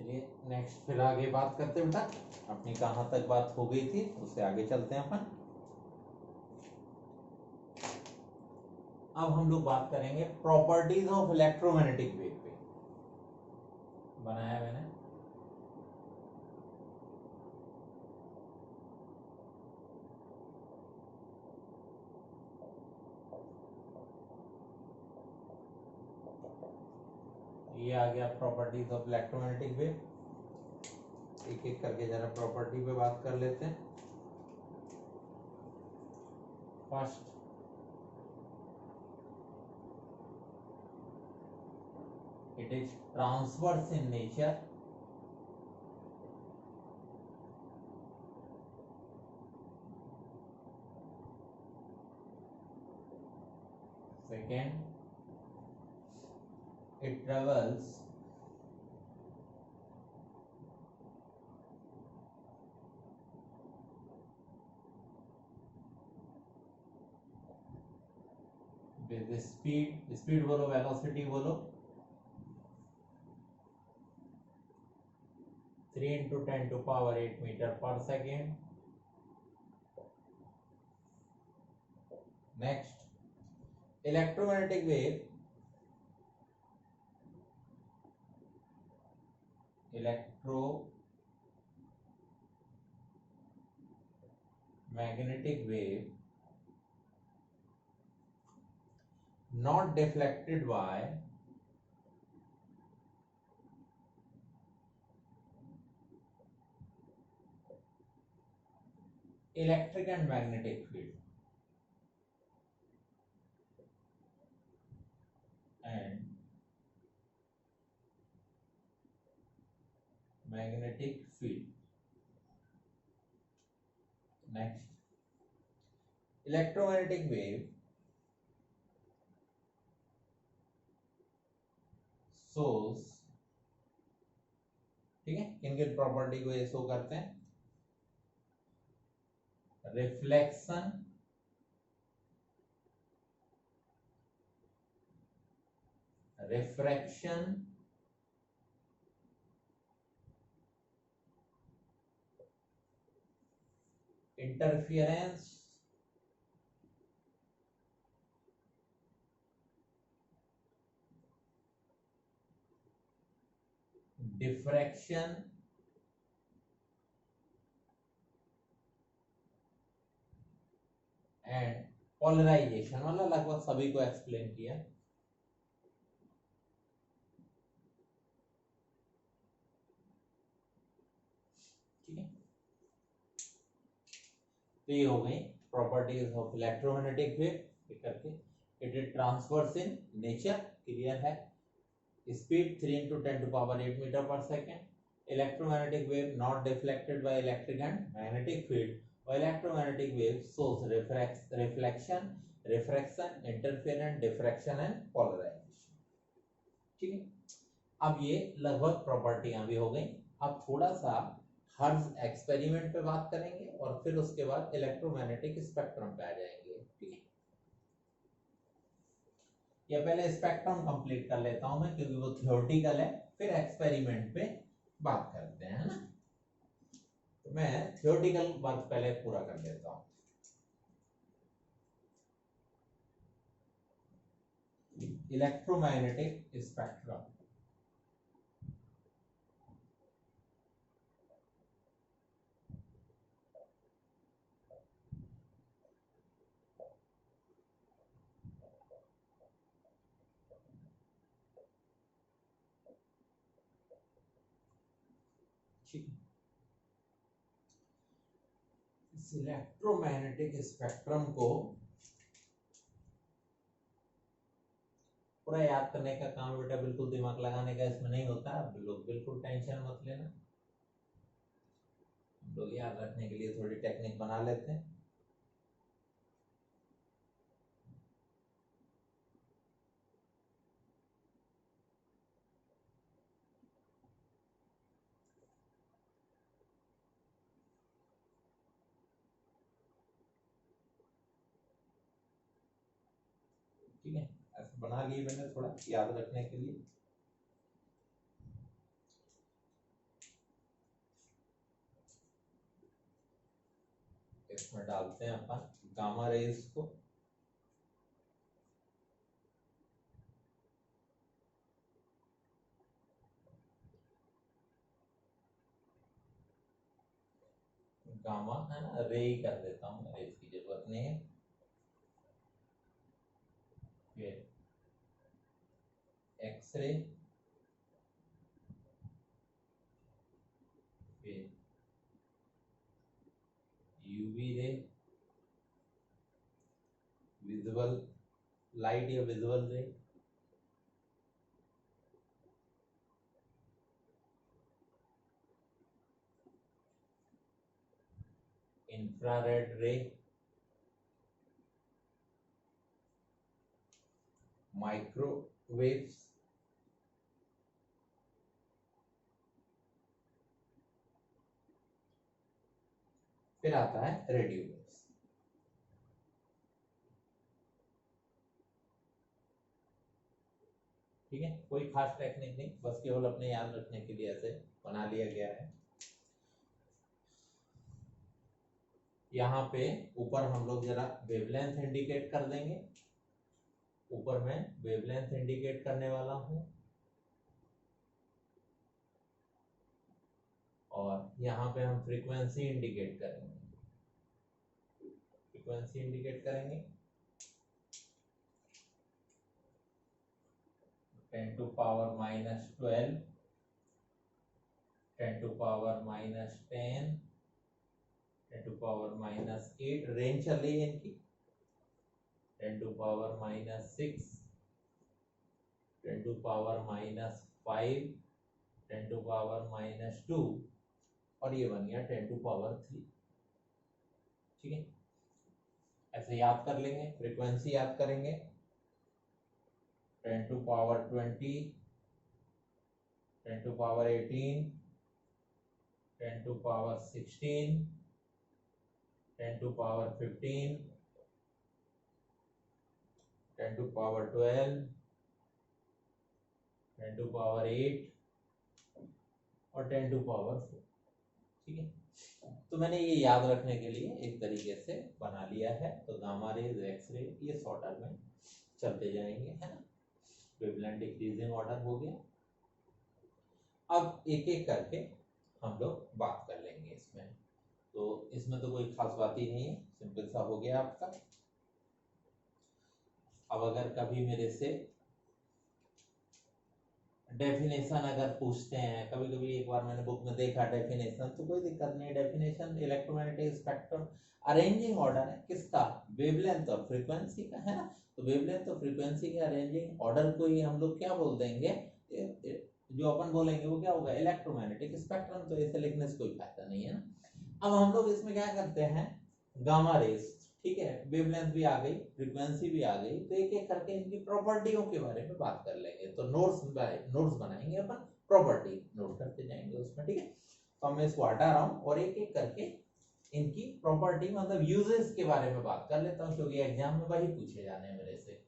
चलिए नेक्स्ट फिर आगे बात करते हैं बेटा, अपनी कहाँ तक बात हो गई थी उससे आगे चलते हैं अपन। अब हम लोग बात करेंगे प्रॉपर्टीज ऑफ इलेक्ट्रोमैग्नेटिक वेव पे। बनाया मैंने, ये आ गया प्रॉपर्टीज ऑफ इलेक्ट्रोमैग्नेटिक वेव। एक एक करके जरा प्रॉपर्टी पे बात कर लेते हैं। First, it is transverse in nature. Second, it travels with the speed बोलो, velocity बोलो, 3 into 10 to power 8 meter per second. Next, electromagnetic wave, electromagnetic wave not deflected by electric and magnetic field and magnetic field. Next, electromagnetic wave shows, ठीक है, किन किन property को ये show करते हैं? Reflection, refraction, interference, diffraction and polarisation. मतलब लगभग सभी को एक्सप्लेन किया। ठीक है, तो ये हो गई प्रॉपर्टीज ऑफ इलेक्ट्रोमैग्नेटिक वेव करके। It is transverse in nature, clear है। Speed 3 into 10 to power 8 meter per second. Electromagnetic wave not deflected by electric and magnetic field. Or electromagnetic wave shows reflection, refraction, interference, diffraction and polarization. ठीक है, अब ये लगभग प्रॉपर्टियां भी हो गई। अब थोड़ा सा हर्ट्ज एक्सपेरिमेंट पे बात करेंगे और फिर उसके बाद इलेक्ट्रोमैग्नेटिक स्पेक्ट्रम पे आ जाएंगे। ठीक है, या पहले स्पेक्ट्रम कंप्लीट कर लेता हूं मैं, क्योंकि वो थियोरेटिकल है, फिर एक्सपेरिमेंट पे बात करते हैं, है ना। तो मैं थियोरेटिकल वर्क पहले पूरा कर लेता हूं। इलेक्ट्रोमैग्नेटिक स्पेक्ट्रम, इस इलेक्ट्रोमैग्नेटिक स्पेक्ट्रम को पूरा याद करने का काम बेटा बिल्कुल दिमाग लगाने का इसमें नहीं होता। आप लोग बिल्कुल टेंशन मत लेना, हम लोग याद रखने के लिए थोड़ी टेक्निक बना लेते हैं। ठीक है, ऐसे बना लिए मैंने थोड़ा याद रखने के लिए। इसमें डालते हैं अपन गामा रेज को। गामा है ना, रे ही कर देता हूँ, रेज की जरूरत नहीं है। फिर एक्सरे, फिर यूवी रे, विजुअल लाइट या विजुअल रे, इंफ्रारेड रे, माइक्रोवेव्स, फिर आता है रेडियो वेव्स। ठीक है, कोई खास टेक्निक नहीं, बस केवल अपने याद रखने के लिए ऐसे बना लिया गया है। यहाँ पे ऊपर हम लोग जरा वेवलेंथ इंडिकेट कर देंगे। ऊपर मैं वेवलेंथ इंडिकेट करने वाला हूँ, और यहाँ पे हम फ्रीक्वेंसी इंडिकेट करेंगे। फ्रीक्वेंसी इंडिकेट करेंगे 10 to power minus 12, 10 to power minus 10, 10 to power minus 8, range चल रही है इनकी, 10 to power minus 6, 10 to power minus 5, 10 to power minus 2, और ये बन गया 10 to power 3। ठीक है, ऐसे याद कर लेंगे। फ्रीक्वेंसी याद करेंगे 10 to power 20, 10 to power 18, 10 to power 16, 10 to power 15, 10 to power 12, 10 to power 8 और 10 to power 4। ठीक है, तो मैंने ये याद रखने के लिए एक तरीके से बना लिया है। तो गामा रेज, एक्सरे, ये शॉर्ट ऑर्डर में चलते जाएंगे, है ना। वेवलेंथ डिक्रीजिंग ऑर्डर हो गया। अब एक एक करके हम लोग बात कर लेंगे इसमें। तो इसमें तो कोई खास बात ही नहीं है, सिंपल सा हो गया आपका। अब अगर कभी मेरे से डेफिनेशन अगर पूछते हैं, कभी कभी एक बार मैंने बुक में देखा डेफिनेशन, तो कोई दिक्कत नहीं। Definition electromagnetic spectrum arranging order है किसका, वेवलेंथ और फ्रीक्वेंसी का, है ना। तो वेवलेंथ और फ्रीक्वेंसी के अरेंजिंग ऑर्डर को ही हम लोग क्या बोल देंगे, जो अपन बोलेंगे वो क्या होगा, इलेक्ट्रोमैग्नेटिक स्पेक्ट्रम। तो ऐसे लिखने से कोई फायदा नहीं है ना। अब हम लोग इसमें क्या करते हैं, गामा रेज, ठीक है, वेवलेंथ भी आ गई, फ्रीक्वेंसी भी आ गई, तो एक एक करके इनकी प्रॉपर्टियों के बारे में बात कर लेंगे। तो नोट्स बनाएंगे अपन, प्रॉपर्टी नोट करते जाएंगे उसमें। ठीक है, तो मैं इसको हटा रहा हूँ और एक एक करके इनकी प्रॉपर्टी मतलब यूजेस के बारे में बात कर लेता हूँ, क्योंकि एग्जाम में वही पूछे जाने हैं मेरे से।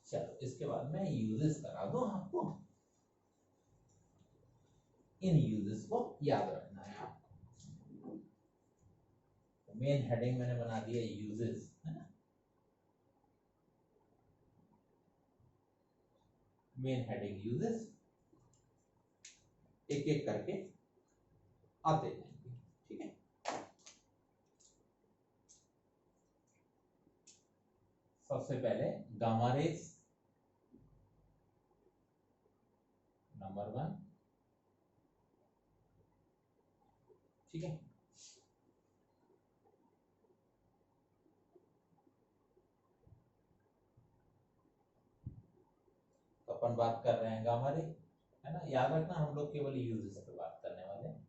चलो, इसके बाद मैं यूजेस करा दूं आपको, इन यूजेस को याद रखना है आपको। मेन हेडिंग मैंने बना दिया यूजेस, है ना। मेन हेडिंग यूजेस, एक एक करके आते जाएंगे। ठीक है, सबसे पहले गामा रेज नंबर 1। ठीक है, तो अपन बात कर रहे हैं गामा रे, है ना। याद रखना हम लोग केवल यूजेस पे बात करने वाले हैं।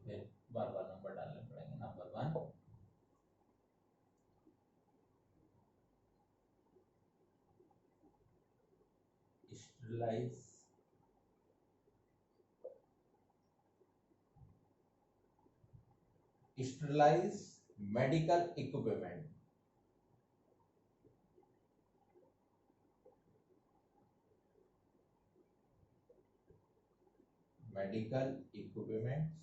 फिर बार बार नंबर डालने पड़ेंगे। Number 1, sterilise sterilise medical equipment. Medical equipments,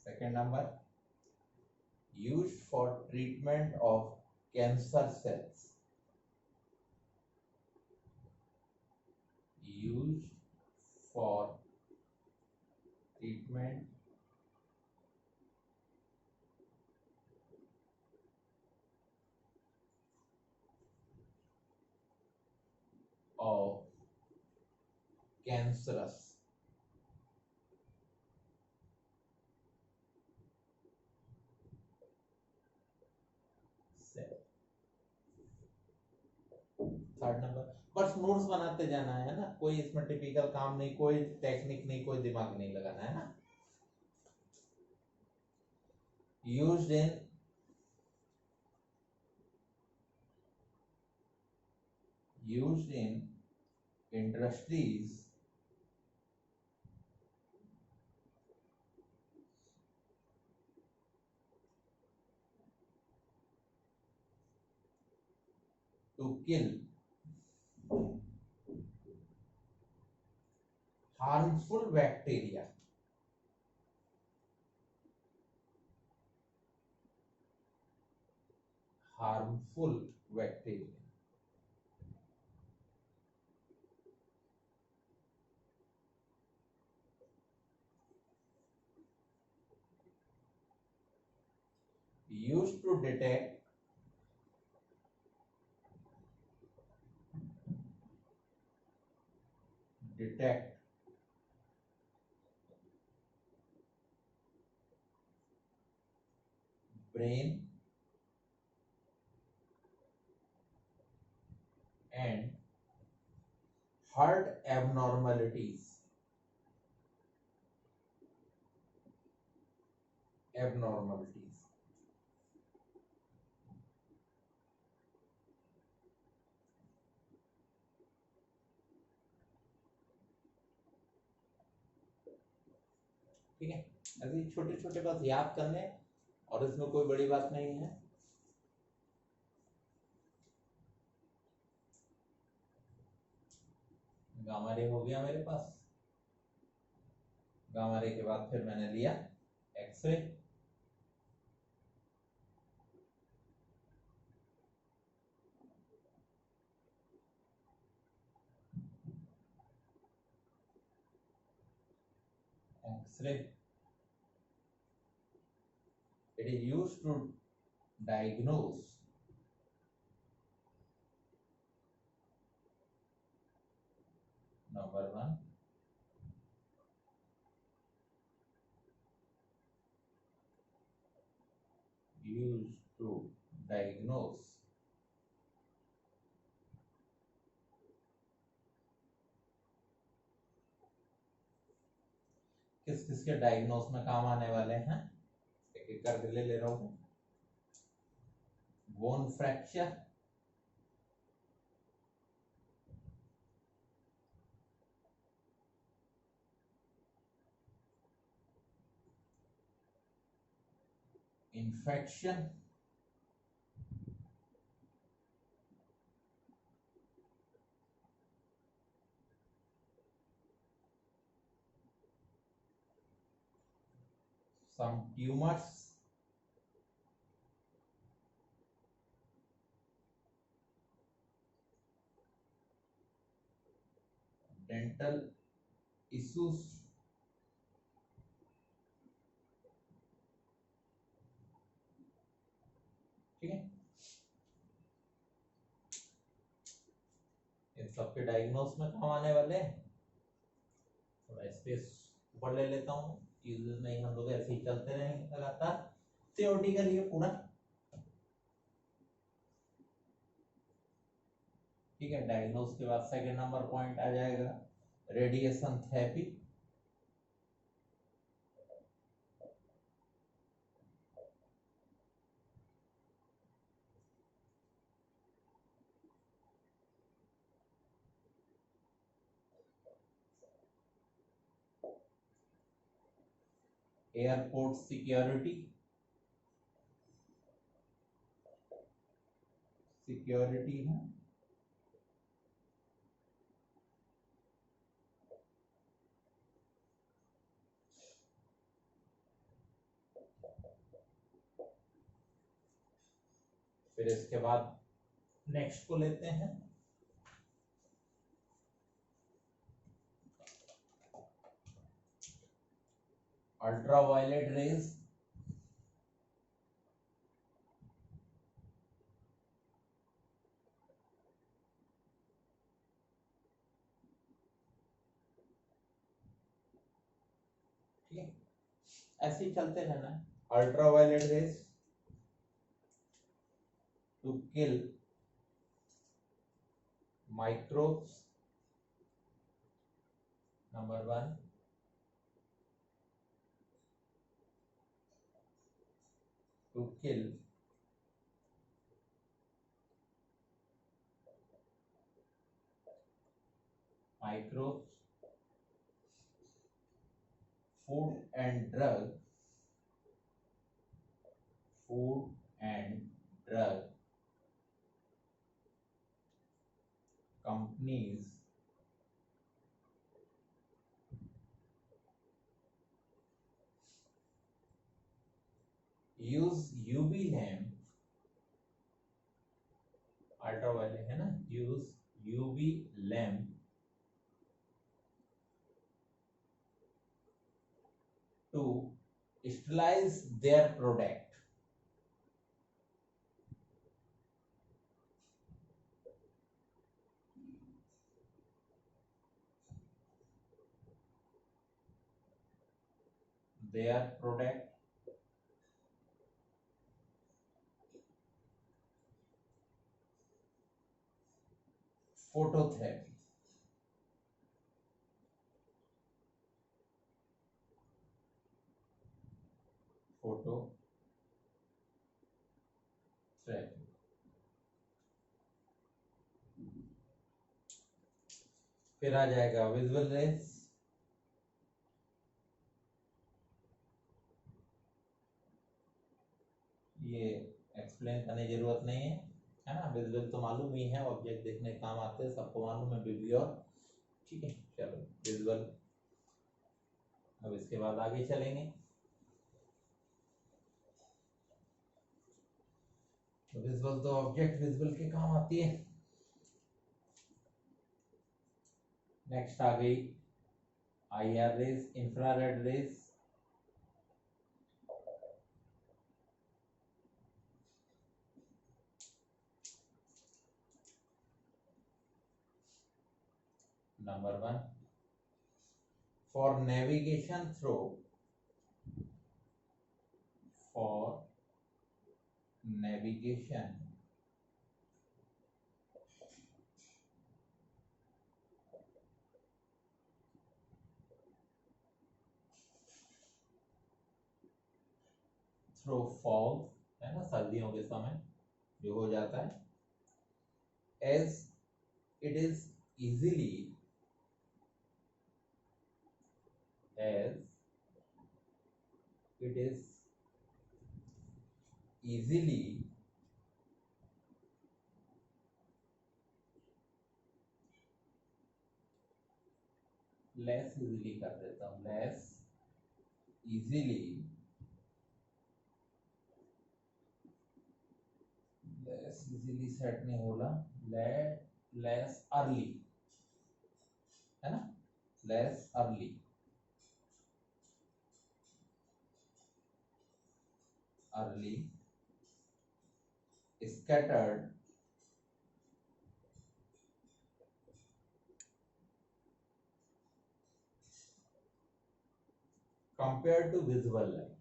second number, used for treatment of cancer cells, used for treatment of cancerous cell। Third number, बस नोट्स बनाते जाना है ना, कोई इसमें टिपिकल काम नहीं, कोई टेक्निक नहीं, कोई दिमाग नहीं लगाना है ना। Used in industries to kill harmful bacteria, harmful bacteria, used to detect brain and heart abnormalities, ठीक है। अभी छोटे छोटे बस याद करने, और इसमें कोई बड़ी बात नहीं है। गामा रे हो गया मेरे पास, गामा रे के बाद फिर मैंने लिया x-ray, x-ray it is used to diagnose number one, used to diagnose किस किस के डायग्नोस में काम आने वाले हैं, एक एक करके ले रहा हूं। Bone fracture, infection, some tumors, dental issues, ठीक है। इन सबके डायग्नोस में काम आने वाले हैं। थोड़ा स्पेस ऊपर ले लेता हूँ, चीजें नहीं, हम लोग ऐसे ही चलते रहेंगे लगातार। थियोरेटिकल ये पूरा ठीक है। डायग्नोस के बाद सेकंड नंबर पॉइंट आ जाएगा radiation therapy, airport security, security है, फिर इसके बाद नेक्स्ट को लेते हैं, अल्ट्रावायलेट रेज, ठीक है, ऐसे ही चलते रहना है। Ultraviolet rays to kill microbes, number 1, to kill microbes, food and drug companies use UV lamp, ultraviolet है ना, use UV lamp to sterilize their product, phototherapy, फिर आ जाएगा विजुअल रेस, ये एक्सप्लेन करने की जरूरत नहीं है ना, विजुअल तो मालूम ही है, ऑब्जेक्ट देखने काम आते हैं, सबको मालूम है विजुअल, ठीक है। चलो विजुअल, अब इसके बाद आगे चलेंगे, विजुअल तो ऑब्जेक्ट विजुअल के काम आती है। नेक्स्ट आ गई IR rays, infrared rays, number 1, for navigation through fog, है ना, सर्दियों के समय जो हो जाता है, as it is easily less easily कर देता हूँ, लेस इजीली सेट नहीं होला, लेस अर्ली, है ना, less early scattered compared to visible light,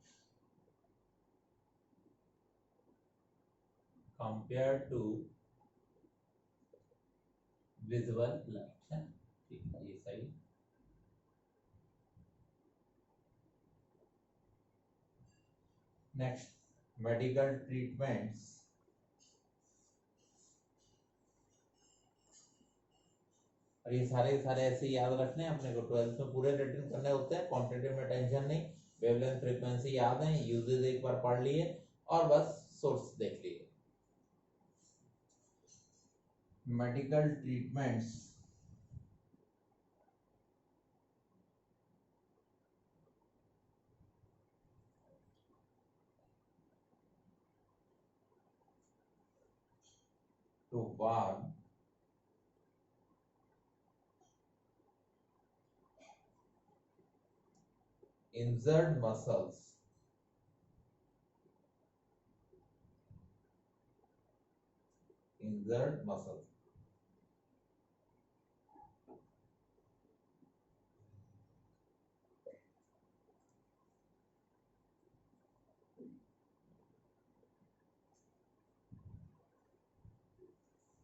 है, ठीक है, ये सही। नेक्स्ट, मेडिकल ट्रीटमेंट्स, और ये सारे ऐसे याद रखने हैं अपने को, 12th में पूरे रिटर्न करने होते हैं, क्वांटिटी में टेंशन नहीं, वेवलेंथ फ्रीक्वेंसी याद है, यूजेज एक बार पढ़ लिए और बस सोर्स देख लिए। Medical treatments to warm injured muscles injured muscles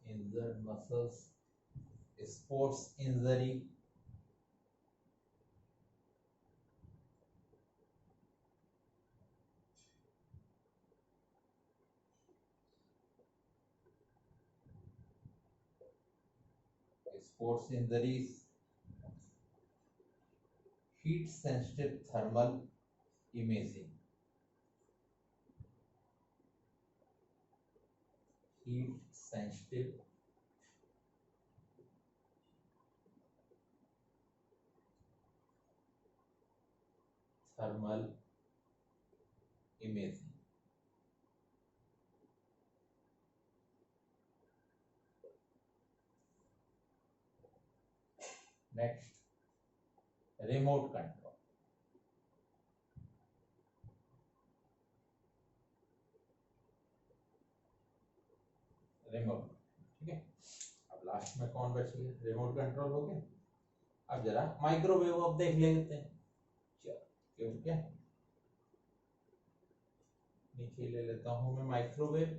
injured muscles sports injury sports injuries heat sensitive thermal imaging heat sensitive thermal imaging next remote control remote ठीक है अब लास्ट में कौन बच गया रिमोट कंट्रोल हो गया अब जरा माइक्रोवेव अब देख लेते हैं चलो क्योंकि नीचे ले लेता हूं मैं माइक्रोवेव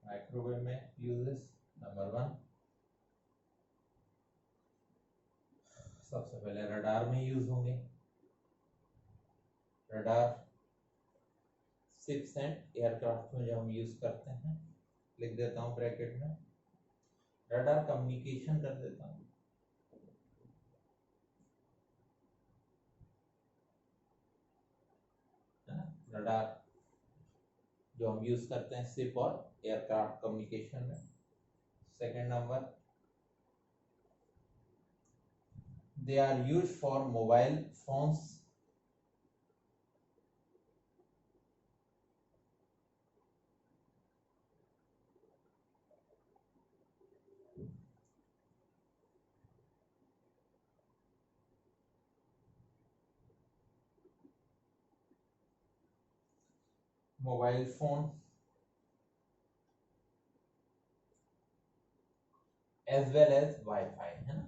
माइक्रोवेव में यूजेस नंबर 1 सबसे पहले रडार में यूज होंगे रडार शिप्स एंड एयरक्राफ्ट में जो हम यूज करते हैं लिख देता हूं ब्रैकेट में रडार कम्युनिकेशन कर देता हूं है ना रडार जो हम यूज करते हैं शिप और एयरक्राफ्ट कम्युनिकेशन में second number they are used for mobile phones mobile phone as well as Wi-Fi है ना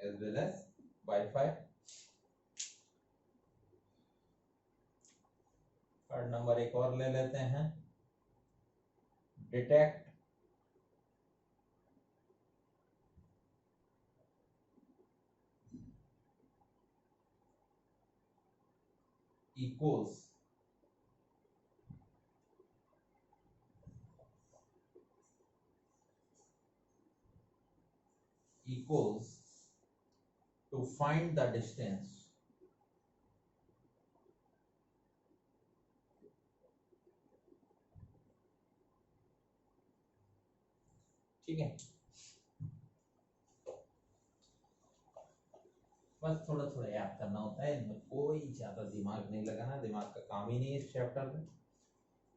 as well as Wi-Fi third number एक और ले लेते हैं detect equals to find the distance ठीक है बस थोड़ा थोड़ा याद करना होता है इनमें कोई ज्यादा दिमाग नहीं लगाना दिमाग का काम ही नहीं है इस चैप्टर में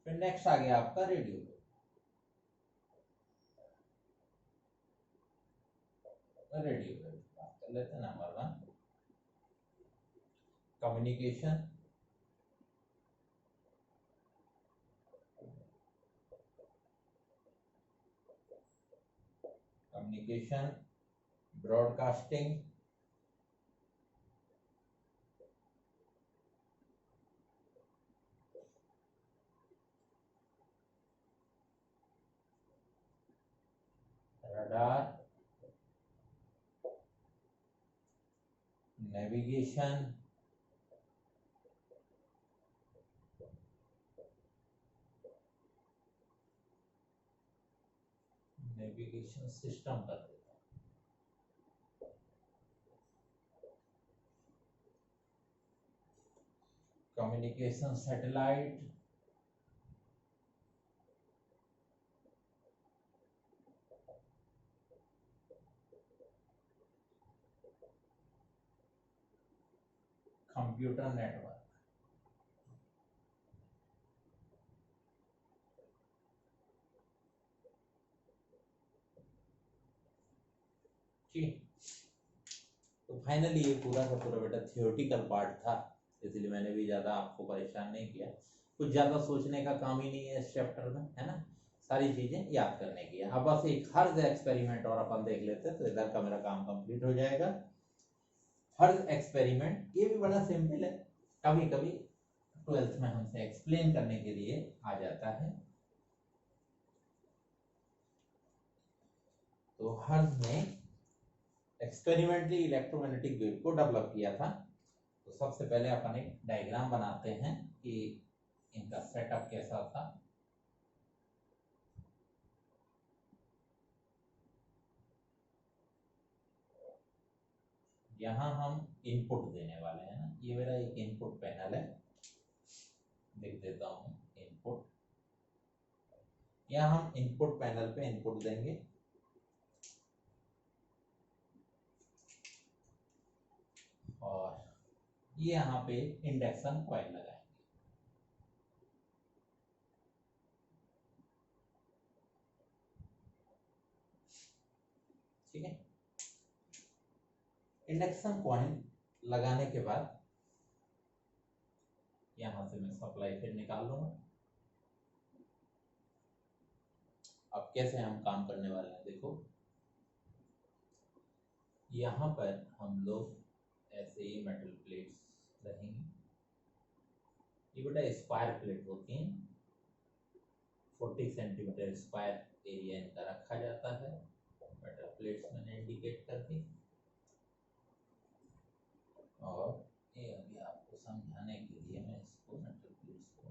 फिर नेक्स्ट आ गया आपका रेडियो रेडियो बात कर लेते हैं number 1 communication communication broadcasting radar navigation navigation system कर देता हूं कम्युनिकेशन सैटेलाइट, कंप्यूटर नेटवर्क, ठीक। तो फाइनली ये पूरा का पूरा बेटा थियोरेटिकल पार्ट था, इसलिए मैंने भी ज़्यादा आपको परेशान नहीं किया। कुछ ज़्यादा सोचने का काम ही नहीं है इस चैप्टर में, है ना, सारी चीज़ें याद करने की है। अब बस एक हर्ज एक्सपेरिमेंट और अपन देख लेते हैं तो इधर का मेरा काम कंप्लीट हो जाएगा। हर्ज एक्सपेरिमेंट ये भी बड़ा सिंपल है, कभी कभी 12th में हमसे एक्सप्लेन करने के लिए आ जाता है। तो हर्ज ने एक्सपेरिमेंटली इलेक्ट्रोमैग्नेटिक वेव को डेवलप किया था। तो सबसे पहले अपन एक डायग्राम बनाते हैं कि इनका सेटअप कैसा था। यहाँ हम इनपुट देने वाले हैं ना, ये मेरा एक इनपुट पैनल है, लिख देता हूँ इनपुट। यहाँ हम इनपुट पैनल पे इनपुट देंगे और ये यहाँ पे इंडक्शन कॉइल लगाएंगे। ठीक है, इंडक्शन कॉइल लगाने के बाद यहाँ से मैं सप्लाई फिर निकाल लूंगा। अब कैसे हम काम करने वाले हैं देखो, यहाँ पर हम लोग ऐसे ही मेटल प्लेट्स रहेंगी, ये बेटा स्क्वायर प्लेट होती हैं, 40 सेंटीमीटर स्क्वायर एरिया इनका रखा जाता है। मेटल प्लेट्स मैंने इंडिकेट कर दी और ये अभी आपको समझाने के लिए मैं इसको मेटल प्लेट्स को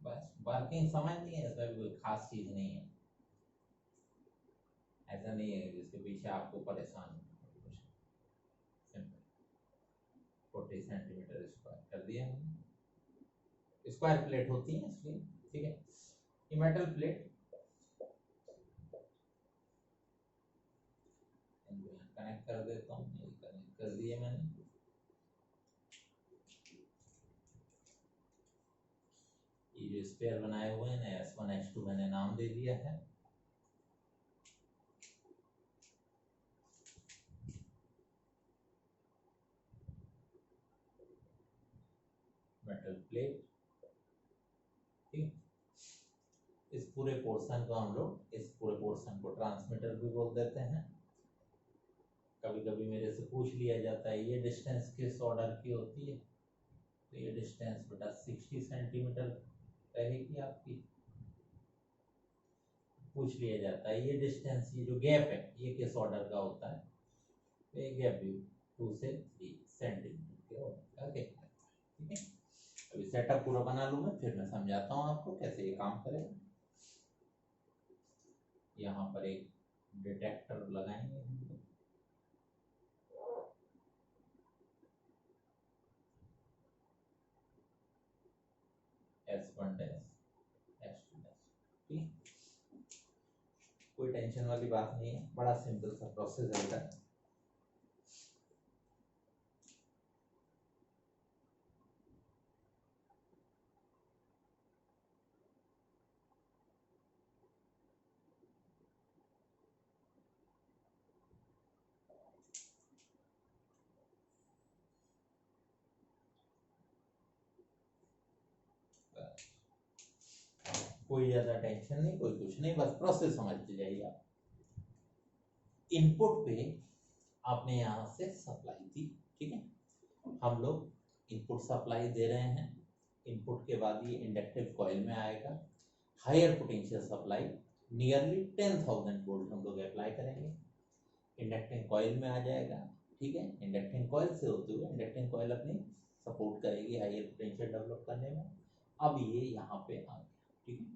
बस वर्किंग समझ नहीं है, इसमें कोई खास चीज नहीं है, ऐसा नहीं है जिसके पीछे आपको परेशान 40 सेंटीमीटर स्क्वायर कर दिया हमने, स्क्वायर प्लेट होती है इसलिए। ठीक है, ये मेटल प्लेट कनेक्ट कर देता हूँ, कनेक्ट कर दिए मैंने। ये जो स्पेयर बनाए हुए हैं ना, S1 S2 मैंने नाम दे दिया है। मेटल प्लेट, ठीक, इस पूरे पोर्शन को हम लोग, इस पूरे पोर्शन को ट्रांसमीटर भी बोल देते हैं। कभी कभी मेरे से पूछ लिया जाता है ये डिस्टेंस किस ऑर्डर की होती है, तो ये डिस्टेंस बेटा 60 सेंटीमीटर रहेगी आपकी। पूछ लिया जाता है ये डिस्टेंस, ये जो गैप है ये किस ऑर्डर का होता है, तो ये गैप भी 2 से 3 सेंटीमीटर के ऑर्डर का गैप है। ठीक है, अभी सेटअप पूरा बना लूँ मैं, फिर मैं समझाता हूँ आपको कैसे ये काम करेगा। यहाँ पर एक डिटेक्टर लगाएंगे हम लोग, S1 डैश S2 डैश। ठीक, कोई टेंशन वाली बात नहीं है, बड़ा सिंपल सा प्रोसेस है इधर। कोई ज्यादा टेंशन नहीं, कोई कुछ नहीं, बस प्रोसेस समझ जाइए आप। इनपुट पे आपने यहाँ से सप्लाई दी, ठीक है, हम लोग इनपुट सप्लाई दे रहे हैं। इनपुट के बाद ये इंडक्टिव कॉइल में आएगा, higher potential supply nearly 10,000 volt हम लोग अप्लाई करेंगे, इंडक्टिंग कॉइल में आ जाएगा। ठीक है, इंडक्टिंग कॉइल से होते हुए इंडक्टिंग कॉइल अपनी सपोर्ट करेगी हायर पोटेंशियल डेवलप करने में। अब ये यहाँ पे आ गया, ठीक है।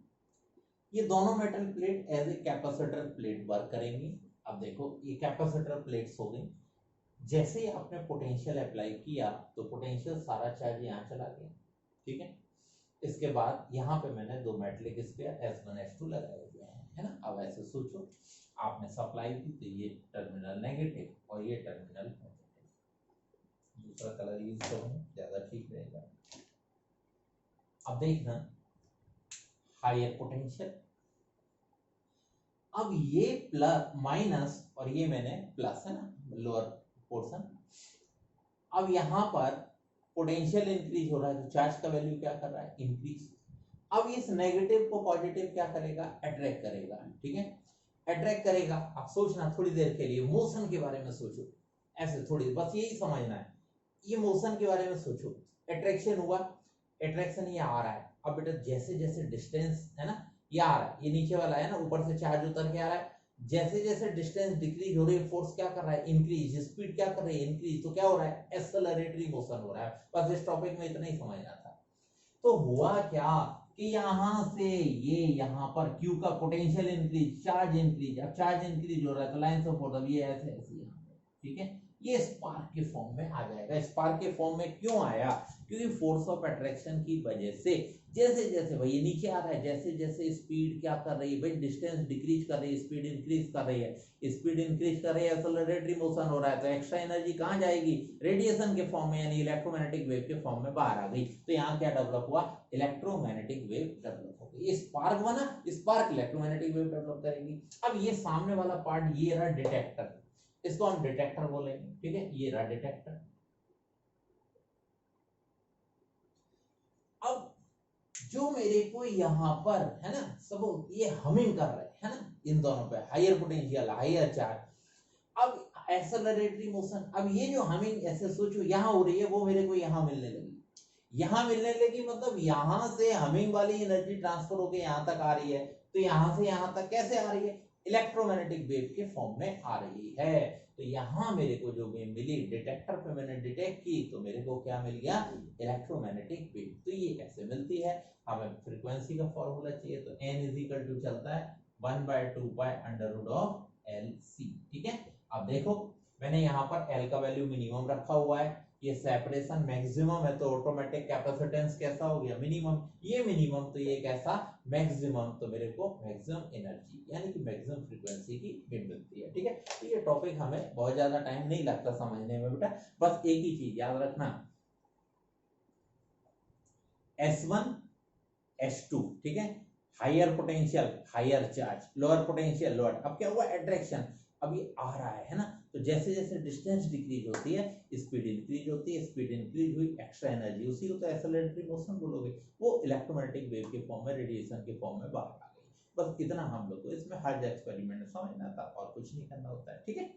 ये दोनों metal plate as a capacitor plate work करेंगी। अब देखो ये कैपेसिटर प्लेट्स हो गई, जैसे ही आपने पोटेंशियल अप्लाई किया तो पोटेंशियल सारा चार्ज यहाँ चला गया, ठीक है। इसके बाद यहाँ पे मैंने दो मेटलिक स्फीयर S1 S2 लगाए हुए हैं, है ना। अब ऐसे सोचो आपने सप्लाई दी तो ये टर्मिनल नेगेटिव और ये टर्मिनल पॉजिटिव। दूसरा कलर यूज करूँ ज्यादा ठीक रहेगा। अब देखना हायर पोटेंशियल, अब ये प्लस माइनस और ये मैंने प्लस, है ना, लोअर पोर्शन। अब यहां पर पोटेंशियल इंक्रीज हो रहा है तो चार्ज का वैल्यू क्या कर रहा है, इंक्रीज। अब इस नेगेटिव को पॉजिटिव क्या करेगा, अट्रैक्ट करेगा, ठीक है, अट्रैक्ट करेगा। आप सोचना थोड़ी देर के लिए मोशन के बारे में सोचो, ऐसे थोड़ी, बस यही समझना है, ये मोशन के बारे में सोचो। अट्रैक्शन हुआ, अट्रैक्शन ये आ रहा है। अब बेटा जैसे जैसे डिस्टेंस, है ना, ये आ रहा है, ये नीचे वाला है ना, ऊपर से चार्ज उतर के आ रहा है। जैसे जैसे डिस्टेंस डिक्रीज हो रही है, फोर्स क्या कर रहा है, इंक्रीज, स्पीड क्या कर रही है, इंक्रीज। तो क्या हो रहा है, एक्सेलरेटरी मोशन हो रहा है। बस इस टॉपिक में इतना ही समझना था। तो हुआ क्या कि यहां से ये यहाँ पर Q का पोटेंशियल इंक्रीज, चार्ज इंक्रीज। अब चार्ज इंक्रीज हो रहा है तो लाइन ऑफ फोर्स, अब ये ऐसे ऐसे यहाँ पे, ठीक है, ये स्पार्क के फॉर्म में आ जाएगा। स्पार्क के फॉर्म में क्यों आया, क्योंकि फोर्स ऑफ अट्रैक्शन की वजह से जैसे जैसे भाई ये नीचे आ रहा है, जैसे जैसे स्पीड क्या कर रही है भाई, डिस्टेंस डिक्रीज कर रही है, स्पीड इंक्रीज कर रही है, स्पीड इंक्रीज कर रही है, एक्सेलरेटरी मोशन हो रहा है, तो एक्स्ट्रा एनर्जी कहाँ जाएगी, रेडिएशन के फॉर्म में, यानी इलेक्ट्रोमैग्नेटिक वेव के फॉर्म में बाहर आ गई। तो यहाँ क्या डेवलप हुआ, इलेक्ट्रोमैग्नेटिक वेव डेवलप हो गई। स्पार्क बना, स्पार्क इलेक्ट्रोमैग्नेटिक वेव डेवलप करेगी। अब ये सामने वाला पार्ट ये रहा डिटेक्टर, इसको हम डिटेक्टर बोलेंगे, ठीक है, ये रहा डिटेक्टर। अब जो मेरे को यहाँ पर, है ना, सब ये हमिंग कर रहे है ना, इन दोनों पे हायर पोटेंशियल, हायर चार्ज। अब एक्सेलरेटरी मोशन, अब ये जो हमिंग ऐसे सोचो यहाँ हो रही है, वो मेरे को यहाँ मिलने लगी, यहाँ मिलने लगी, मतलब यहाँ से हमिंग वाली एनर्जी ट्रांसफर होकर यहाँ तक आ रही है। तो यहाँ से यहाँ तक कैसे आ रही है, इलेक्ट्रोमैग्नेटिक वेव के फॉर्म में आ रही है। तो यहाँ मेरे को जो वेव मिली, डिटेक्टर पे मैंने डिटेक्ट की तो मेरे को क्या मिल गया, इलेक्ट्रोमैग्नेटिक वेव। तो ये कैसे मिलती है, हमें फ्रीक्वेंसी का फॉर्मूला चाहिए, तो n इज इक्वल टू चलता है 1/2 pi under root of LC, ठीक है। अब देखो मैंने यहाँ पर L का वैल्यू मिनिमम रखा हुआ है, ये सेपरेशन मैक्सिमम है, तो ऑटोमेटिक कैपेसिटेंस कैसा हो गया, मिनिमम। ये मिनिमम तो ये कैसा, मैक्सिमम, तो मेरे को मैक्सिमम एनर्जी यानी कि मैक्सिमम फ्रीक्वेंसी की वेव मिलती है, ठीक है। तो ये टॉपिक हमें बहुत ज्यादा टाइम नहीं लगता समझने में बेटा, बस एक ही चीज याद रखना, S1 S2, ठीक है, higher potential higher charge, lower potential lower. अब क्या हुआ, अट्रैक्शन, अब ये आ रहा है ना, तो जैसे जैसे डिस्टेंस डिक्रीज होती है स्पीड इंक्रीज होती है, स्पीड इंक्रीज हुई, एक्स्ट्रा एनर्जी, उसी को तो एक्सेलरेटरी मोशन बोलोगे, वो इलेक्ट्रोमैग्नेटिक वेव के फॉर्म में, रेडिएशन के फॉर्म में बाहर आ गई। बस इतना हम लोग को इसमें हर एक्सपेरिमेंट समझना था और कुछ नहीं करना होता है, ठीक है।